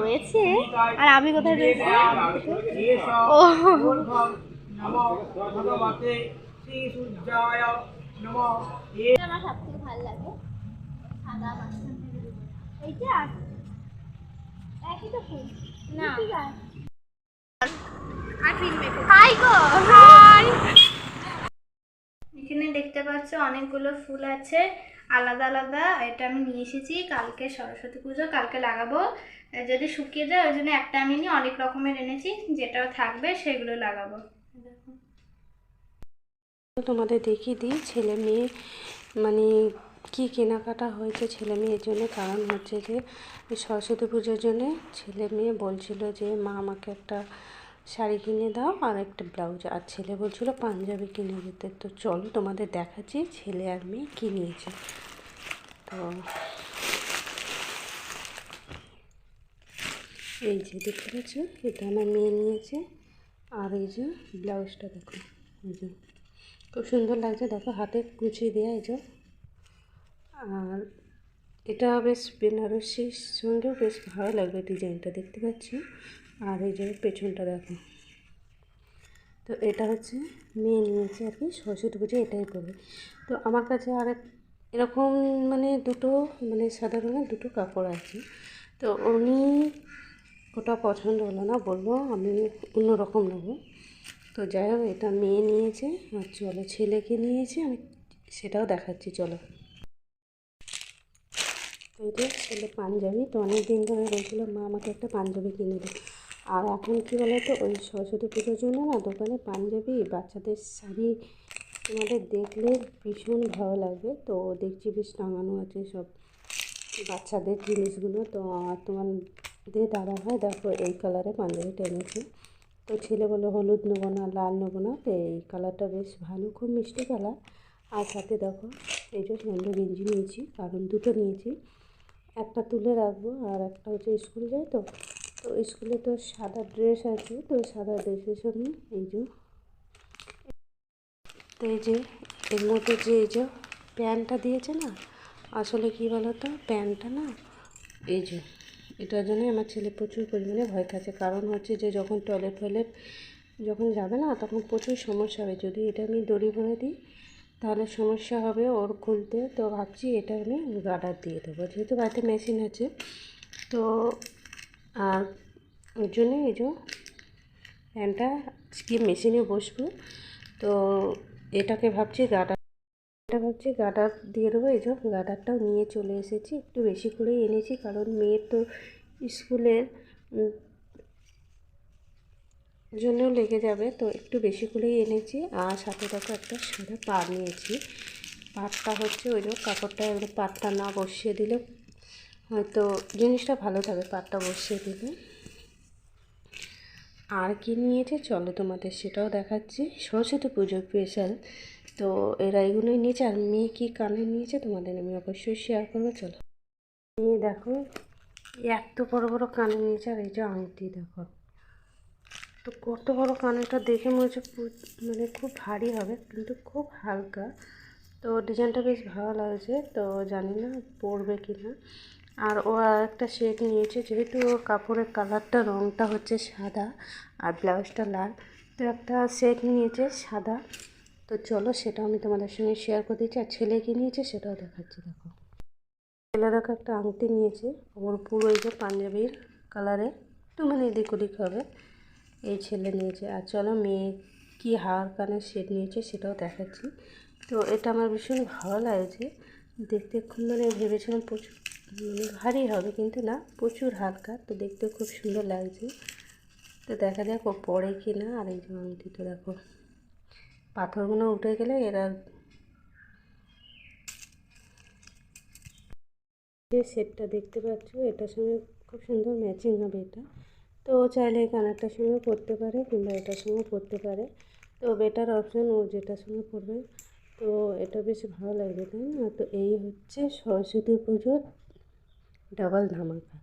রয়েছে। আর আমি কোথায় রয়েছি? ও আমার সব থেকে ভালো লাগে সাদা এইটা একই তো ফুল না হাই গো হাই। এখানে দেখতে পাচ্ছ অনেকগুলো ফুল আছে আলাদা আলাদা। এটা আমি নিয়ে এসেছি কালকে সরস্বতী পুজো, কালকে লাগাবো। যদি শুকিয়ে যায় ওই জন্য একটা আমি নিয়ে অনেক রকমের এনেছি, যেটা থাকবে সেগুলো লাগাবো। তোমাদের দেখিয়ে দিই ছেলে মেয়ে মানে কি কেনাকাটা হয়েছে ছেলে মেয়ের জন্য। কারণ হচ্ছে যে সরস্বতী পুজোর জন্য ছেলে মেয়ে বলছিল যে মা আমাকে একটা শাড়ি কিনে দাও আর একটা ব্লাউজ, আর ছেলে বলছিল পাঞ্জাবি কিনে দিতে। তো চলো তোমাদের দেখাচ্ছি ছেলে আর মেয়ে কী নিয়েছে। তো এই যে দেখতে পাচ্ছ এটা আমার মেয়ে নিয়েছে, আর এই যে ব্লাউজটা দেখো, এই যে খুব সুন্দর লাগছে, দেখো হাতে কুচিয়ে দেওয়া এই যে। আর এটা বেশ বেনারসির সঙ্গেও বেশ ভালো লাগবে ডিজাইনটা, দেখতে পাচ্ছি। আর এই যে পেছনটা দেখো। তো এটা হচ্ছে মেয়ে নিয়েছে আর কি, সরস্বতী পুজো এটাই পরবে। তো আমার কাছে আর এরকম মানে দুটো মানে সাদা রঙের দুটো কাপড় আছে। তো উনি ওটা পছন্দ হলো না, বললো আমি অন্য রকম নেবো। তো যাই হোক এটা মেয়ে নিয়েছে, আর চলো ছেলেকে নিয়েছে, আমি সেটাও দেখাচ্ছি চলো। তো এটা ছেলে পাঞ্জাবি, তো অনেক দিন ধরে বলছিল মা আমাকে একটা পাঞ্জাবি কিনে দিই। আর এখন কী বলো তো ওই সরস্বতী পুজোর জন্য না দোকানে পাঞ্জাবি বাচ্চাদের শাড়ি তোমাদের দেখলে ভীষণ ভালো লাগবে। তো দেখছি বেশ টাঙানো আছে সব বাচ্চাদের জিনিসগুলো। তো তোমাদের দাদা হয় দেখো এই কালারে পাঞ্জাবিটা এনেছে। তো ছেলে বলে হলুদ নেবো না, লাল নেবো না, তো এই কালারটা বেশ ভালো, খুব মিষ্টি কালার। আর সাথে দেখো এই যে সুন্দর গেঞ্জি নিয়েছি, কারণ দুটো নিয়েছি, একটা তুলে রাখবো আর একটা হচ্ছে স্কুল যায়। তো তো স্কুলে তো সাদা ড্রেস আছে, তো সাদা ড্রেসের সঙ্গে এই যে, তো এই যে এর মধ্যে যে এই যে প্যান্টটা দিয়েছে না, আসলে কী বলো তো প্যান্টটা না এই যে এটার জন্য আমার ছেলে প্রচুর পরিমাণে ভয় খাচ্ছে। কারণ হচ্ছে যে যখন টয়লেট যখন যাবে না তখন প্রচুর সমস্যা হবে, যদি এটা আমি দড়ি ভরে দিই তাহলে সমস্যা হবে ওর খুলতে। তো ভাবছি এটা আমি গার্ডার দিয়ে দেবো, যেহেতু বাড়িতে মেশিন আছে। তো আর ওই জন্যে এই যে প্যান্টটা গিয়ে মেশিনে বসবো। তো এটাকে ভাবছি গার্ডার দিয়ে দেবো। এই যে গার্ডারটাও নিয়ে চলে এসেছি, একটু বেশি করেই এনেছি কারণ মেয়ের তো স্কুলের জন্যও লেগে যাবে, তো একটু বেশি করেই এনেছি। আর সাথে দেখো একটা সাদা পাড় নিয়েছি। পাড়টা হচ্ছে ওই যে কাপড়টা এবারে পাড়টা না বসিয়ে দিলে হয়তো জিনিসটা ভালো থাকে, পাড়টা বসিয়ে দিলে। আর কি নিয়েছে চলো তোমাদের সেটাও দেখাচ্ছি, সরস্বতী পুজোর স্পেশাল। তো এরা এগুলোই নিয়েছে। আর মেয়ে কী কানে নিয়েছে তোমাদের আমি অবশ্যই শেয়ার করবো। চলো মেয়ে দেখো এত বড় বড় কানে নিয়েছে, আর এই যে আংটি দেখো। তো কত বড় কানেরটা দেখে মনে হচ্ছে মানে খুব ভারী হবে, কিন্তু খুব হালকা। তো ডিজাইনটা বেশ ভালো লাগছে, তো জানি না পরবে কি না। আর ও আর একটা সেট নিয়েছে, যেহেতু ওর কাপড়ের কালারটা রঙটা হচ্ছে সাদা আর ব্লাউজটা লাল, তো একটা সেট নিয়েছে সাদা। তো চলো সেটা আমি তোমাদের সঙ্গে শেয়ার করে দিচ্ছি। আর ছেলে কি নিয়েছে সেটাও দেখাচ্ছি দেখো। ছেলে দেখো একটা আংটি নিয়েছে, ওর পুরো এই যে পাঞ্জাবির কালারে একটু মানে এদিক ওদিক হবে, এই ছেলে নিয়েছে। আর চলো মেয়ে কি হার কানের সেট নিয়েছে সেটাও দেখাচ্ছি। তো এটা আমার ভীষণ ভালো লাগছে দেখতে, খুব মানে ভেবেছিলাম প্রচুর মানে ভারী হবে, কিন্তু না প্রচুর হালকা, তো দেখতে খুব সুন্দর লাগছে। তো দেখা যাক ও পরে কি না। আর এই যে আংটিটা দেখো, পাথরগুলো উঠে গেলে এরা যে সেটটা দেখতে পাচ্ছ এটার সঙ্গে খুব সুন্দর ম্যাচিং হবে এটা। তো চাইলে এই কানেরটার সঙ্গে পরতে পারে কিংবা এটার সঙ্গে পরতে পারে, তো বেটার অপশন ও যেটার সঙ্গে পরবে। তো এটা বেশ ভালো লাগবে তাই না। তো এই হচ্ছে সরস্বতী পুজোর ডাবল ধামাকা,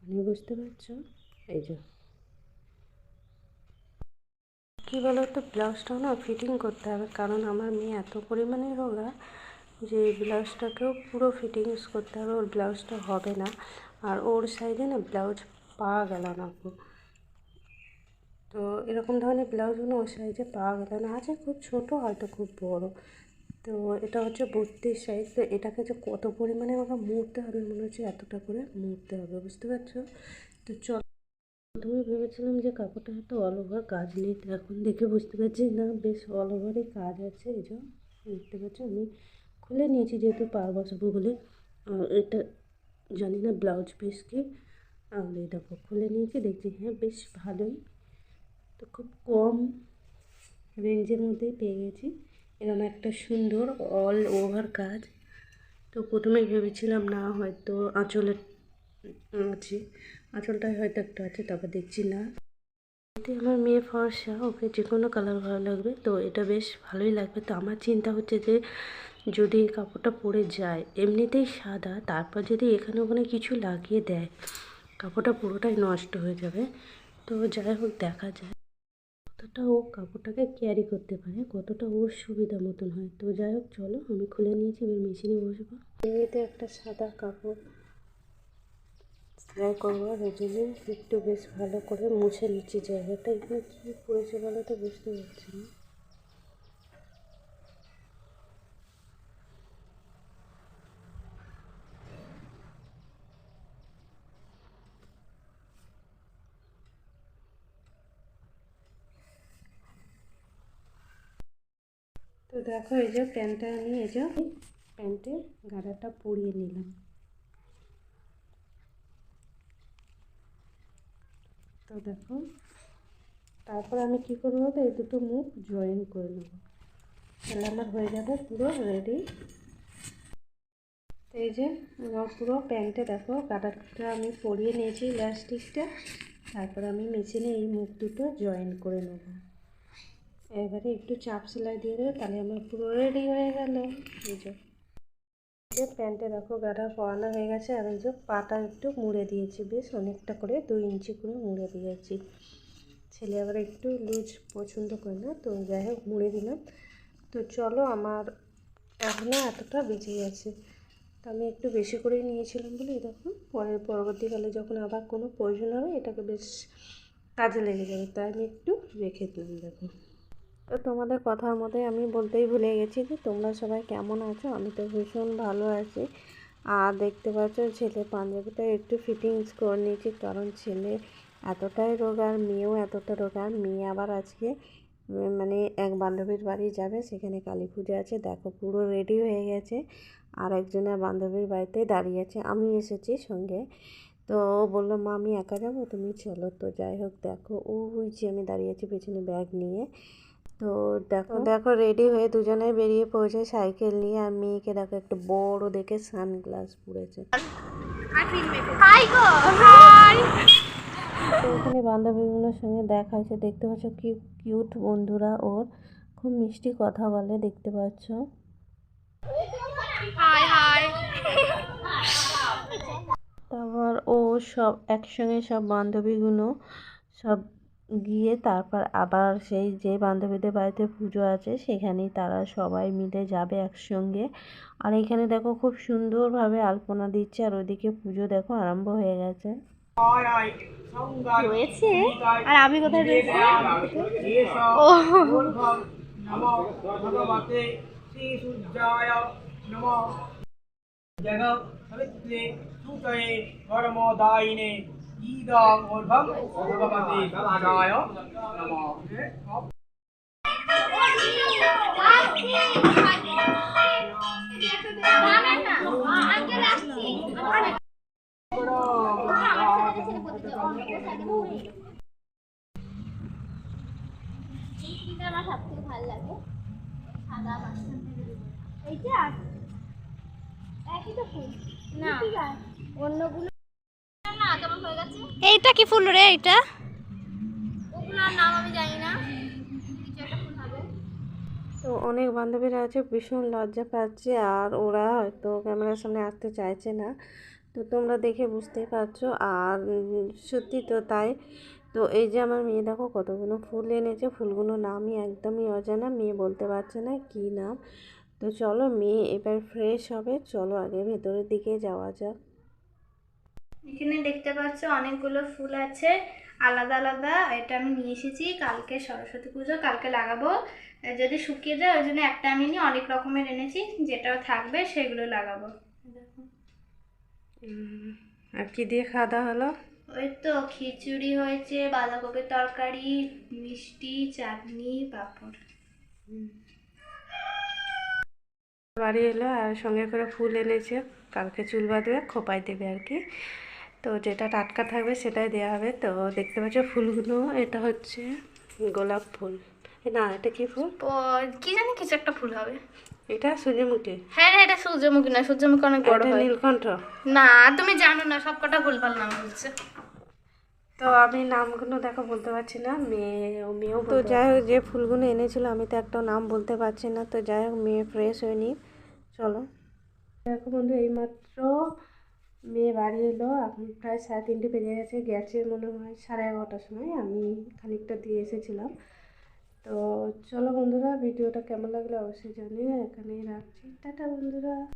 মানে বুঝতে পারছো। এই যে কী বলো তো ব্লাউজটাও না ফিটিং করতে হবে, কারণ আমার মেয়ে এত পরিমাণে রোগা, যে এই ব্লাউজটাকেও পুরো ফিটিংস করতে হবে, ওর ব্লাউজটা হবে না। আর ওর সাইজে না ব্লাউজ পাওয়া গেল না গো। তো এরকম ধরনের ব্লাউজগুলো ওর সাইজে পাওয়া গেল না, আছে খুব ছোট হয়তো খুব বড়। তো এটা হচ্ছে 32 সাইজ। তো এটাকে যে কত পরিমাণে আমাকে মুড়তে হবে, মনে হচ্ছে এতটা করে মুড়তে হবে, বুঝতে পারছো? তো চল, প্রথমে ভেবেছিলাম যে কাপড়টা হয়তো অল ওভার কাজ নেই, তো এখন দেখে বুঝতে পারছি না, বেশ অল ওভারই কাজ আছে। এই যে দেখতে পাচ্ছ, আমি খুলে নিয়েছি যেহেতু পার বসাবো বলে। আর এটা জানি না ব্লাউজ পিস কি, আর এই দেখো খুলে নিয়েছি, দেখছি হ্যাঁ বেশ ভালোই। তো খুব কম রেঞ্জের মধ্যেই পেয়ে গেছি এরকম একটা সুন্দর অল ওভার কাজ। তো প্রথমে ভেবেছিলাম না হয়তো আঁচলের আছে, আঁচলটায় হয়তো একটা আছে, তারপর দেখছি না। এতে আমার মেয়ে ফর্সা, ওকে যে কোনো কালার ভালো লাগবে, তো এটা বেশ ভালোই লাগবে। তো আমার চিন্তা হচ্ছে যে যদি এই কাপড়টা পরে যায় এমনিতেই সাদা, তারপর যদি এখানে ওখানে কিছু লাগিয়ে দেয় কাপড়টা পুরোটাই নষ্ট হয়ে যাবে। তো যাই হোক দেখা যায় কতটা ও কাপড়টাকে ক্যারি করতে পারে, কতটা ওর সুবিধা মতন হয়। তো যাই হোক চলো, আমি খুলে নিয়েছি, এবার মেশিনে বসবো। এমনিতে একটা সাদা কাপড় সেলাই করবো, ওই জন্য একটু বেশ ভালো করে মুছে নিচ্ছি জায়গাটা। এখানে কী পড়েছে বলো তো, বুঝতে পারছি না। তো দেখো এই যে প্যান্টটা আমি এই যে প্যান্টের গাড়াটা পরিয়ে নিলাম। তো দেখো তারপর আমি কী করবো বলতো, এই দুটো মুখ জয়েন করে নেবো, তাহলে আমার হয়ে যাবে পুরো রেডি। এই যে আমার পুরো প্যান্টে দেখো গাডারটা আমি পরিয়ে নিয়েছি ইলাস্টিকটা, তারপর আমি মেশিনে এই মুখ দুটো জয়েন করে নেব। এবারে একটু চাপ সেলাই দিয়ে দেবো, তাহলে আমার পুরো রেডি হয়ে গেল। এই যে প্যান্টে দেখো গাডার পরানো হয়ে গেছে, আর এই যে পাটা একটু মুড়ে দিয়েছি, বেশ অনেকটা করে 2 ইঞ্চি করে মুড়ে দিয়েছি। ছেলে আবার একটু লুজ পছন্দ করে না, তো যাই হোক মুড়ে দিলাম। তো চলো, আমার এখনও এতটা বেঁচে গেছে, তো আমি একটু বেশি করেই নিয়েছিলাম বলে দেখো পরবর্তীকালে যখন আবার কোনো প্রয়োজন হবে এটাকে বেশ কাজে লেগে যাবে, তাই আমি একটু রেখে দিলাম। দেখো, তো তোমাদের কথার মধ্যে আমি বলতেই ভুলে গেছি যে তোমরা সবাই কেমন আছো। আমি তো ভীষণ ভালো আছি। আর দেখতে পাচ্ছ ছেলে পাঞ্জাবিটা একটু ফিটিংস করে নিয়েছি, কারণ ছেলে এতটাই রোগার, মেয়েও এতটা রোগার। মেয়ে আবার আজকে মানে এক বান্ধবীর বাড়ি যাবে, সেখানে কালী পুজো আছে। দেখো পুরো রেডি হয়ে গেছে, আর একজনের বান্ধবীর বাড়িতে দাঁড়িয়ে আছে, আমি এসেছি সঙ্গে। তো ও বললো মা আমি একা যাবো, তুমি চলো। তো যাই হোক দেখো ওই যে আমি দাঁড়িয়ে আছি পেছনে ব্যাগ নিয়ে। তো দেখো দেখো রেডি হয়ে দুজনে বেরিয়ে পড়েছে সাইকেল নিয়ে, আর মেয়েকে দেখো একটা বড় দেখে সানগ্লাস পরেছে। তো ওখানে বান্ধবীগুলোর সঙ্গে দেখা হয়েছে, দেখতে পাচ্ছ কি কিউট বন্ধুরা ওর, খুব মিষ্টি কথা বলে, দেখতে পাচ্ছ। তারপর ও সব একসঙ্গে সব বান্ধবীগুলো সব গিয়ে তারপর আবার সেই যে বান্ধবীদের বাড়িতে পুজো আছে সেখানেই তারা সবাই মিলে যাবে একসঙ্গে। আর এখানে দেখো খুব সুন্দরভাবে আলপনা দিচ্ছে, আর ওইদিকে পুজো দেখো আরম্ভ হয়ে গেছে রয়েছে। আর আমি কোথায় রয়েছি? ও ভগবতে শ্রী সূর্যায় নমঃ জগৎ সবিত্রে সুতয়ে ধর্মদায়িনে ঈদং ঊর্ধ্বং ভগবতে সূর্যায় নমঃ। আমার সব থেকে ভালো লাগে সাদা এইটা একই তো ফুল না, অন্যগুলো না কেমন হয়ে গেছে। এইটা কি ফুল রে? এইটা ওগুলোর নাম আমি জানি না, কিছু একটা ফুল হবে। তো অনেক বান্ধবীরা আছে, ভীষণ লজ্জা পাচ্ছে, আর ওরা হয়তো ক্যামেরার সামনে আসতে চাইছে না। তো তোমরা দেখে বুঝতেই পারছো, আর সত্যি তো তাই। তো এই যে আমার মেয়ে দেখো কতগুলো ফুল এনেছে, ফুলগুলোর নামই একদমই অজানা, মেয়ে বলতে পারছে না কী নাম। তো তো চলো মেয়ে এবার ফ্রেশ হবে, চলো আগে ভেতরের দিকে যাওয়া যাক। এখানে দেখতে পাচ্ছ অনেকগুলো ফুল আছে আলাদা আলাদা। এটা আমি নিয়ে এসেছি, কালকে সরস্বতী পুজো, কালকে লাগাবো। যদি শুকিয়ে যায় ওই জন্য একটা আমি নিয়ে অনেক রকমের এনেছি, যেটাও থাকবে সেগুলো লাগাবো। দেখো, আর কি দিয়ে খাওয়া দাওয়া হলো? ওই তো খিচুড়ি হয়েছে, বাঁধাকপির তরকারি, মিষ্টি, চাটনি, পাঁপড়। বাড়ি এলো আর সঙ্গে করে ফুল এনেছে, কালকে চুল বাঁধবে, খোপায় দেবে আর কি। তো যেটা টাটকা থাকবে সেটাই দেওয়া হবে। তো দেখতে পাচ্ছ ফুলগুলো, এটা হচ্ছে গোলাপ ফুল, না এটা কি ফুল, ও কি জানি কিছু একটা ফুল হবে। এটা সূর্যমুখী, হ্যাঁ রে, এটা সূর্যমুখী না, সূর্যমুখী অনেক বড় এটা হয়। নীলকণ্ঠ। না তুমি জানো না, সব কটা ভুলভাল নাম বলছে। তো আমি নামগুলো দেখো বলতে পারছি না, মেয়েও তো যাই হোক, যে ফুলগুলো এনেছিল আমি তো একটা নাম বলতে পারছি না। তো যাই হোক মেয়ে ফ্রেশ হয়নি, চলো। দেখো বন্ধু, এইমাত্র মেয়ে বাড়ি এলো, এখন প্রায় 3:30 বেজে গেছে, গেছে মনে হয় 11:30টার সময়, আমি খানিকটা দিয়ে এসেছিলাম। তো চলো বন্ধুরা, ভিডিওটা কেমন লাগলো অবশ্যই জানিয়ে এখানেই রাখছি, টাটা বন্ধুরা।